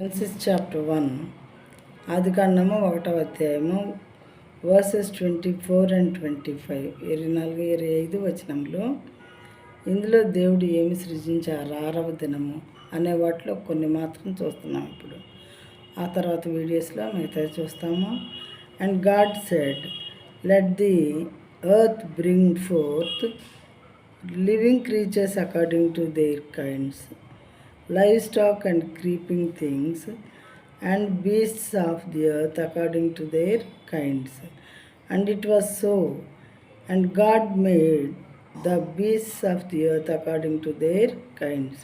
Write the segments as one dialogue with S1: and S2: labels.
S1: Genesis chapter 1 ఆదికాండము 1వ అధ్యాయము వర్సెస్ 24 and 25 24 25 వచనంలో ఇందులో దేవుడు ఏమి సృజించారు 6వ దినము అనే వాటిలో కొన్ని మాత్రం చూస్తున్నాం. ఇప్పుడు ఆ తర్వాత వీడియోస్లో మిగతా చూస్తాము. And God said, let the earth bring fourth living creatures according to their kinds, livestock and creeping things, and beasts of the earth according to their kinds. And it was so. And God made the beasts of the earth according to their kinds,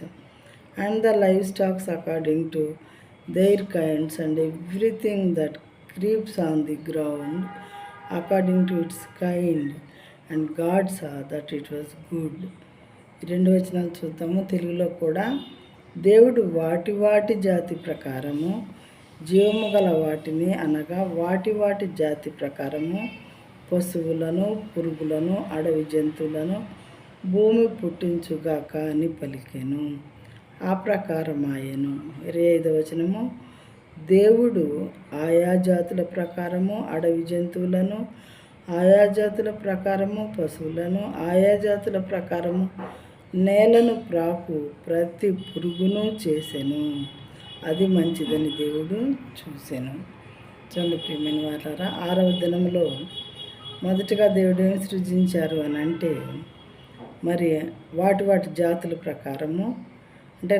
S1: and the livestock according to their kinds, and everything that creeps on the ground according to its kind. And God saw that it was good. రెండు వచనాలు చూద్దాము. తెలుగులో కూడా దేవుడు వాటి వాటి జాతి ప్రకారము జీవము గల వాటిని అనగా వాటి జాతి ప్రకారము పశువులను, పురుగులను, అడవి జంతువులను భూమి పుట్టించుగాక అని పలికెను. ఆ ప్రకారం ఆయను. 25వ వచనము, దేవుడు ఆయా జాతుల ప్రకారము అడవి జంతువులను, ఆయా జాతుల ప్రకారము పశువులను, ఆయా జాతుల ప్రకారము నేలను ప్రాకు ప్రతి పురుగును చేసెను. అది మంచిదని దేవుడు చూసెను. చూడండి ప్రియమైన వారారా, 6వ దినంలో మొదటిగా దేవుడు ఏమి సృజించారు అని అంటే, మరి వాటి జాతుల ప్రకారము అంటే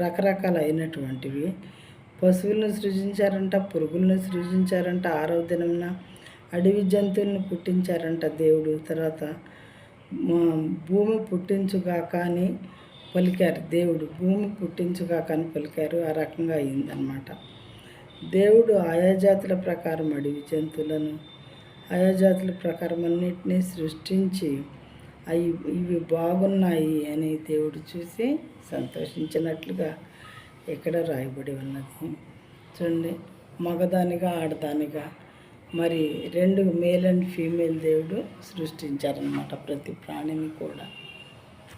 S1: రకరకాలైనటువంటివి పశువులను సృజించారంట, పురుగులను సృజించారంట. 6వ దినంన అడవి జంతువులను పుట్టించారంట దేవుడు. తర్వాత భూమి పుట్టించుగాక అని పలికారు. దేవుడు భూమి పుట్టించుగాక అని పలికారు. ఆ రకంగా అయిందనమాట. దేవుడు ఆయా జాతుల ప్రకారం అడవి జంతువులను, ఆయా జాతుల ప్రకారం అన్నిటినీ సృష్టించి ఇవి బాగున్నాయి అని దేవుడు చూసి సంతోషించినట్లుగా ఇక్కడ రాయబడి ఉన్నది. చూడండి, మగదానిగా ఆడదానిగా మరి 2 మేల్ అండ్ ఫీమేల్ దేవుడు సృష్టించారనమాట ప్రతి ప్రాణిని కూడా.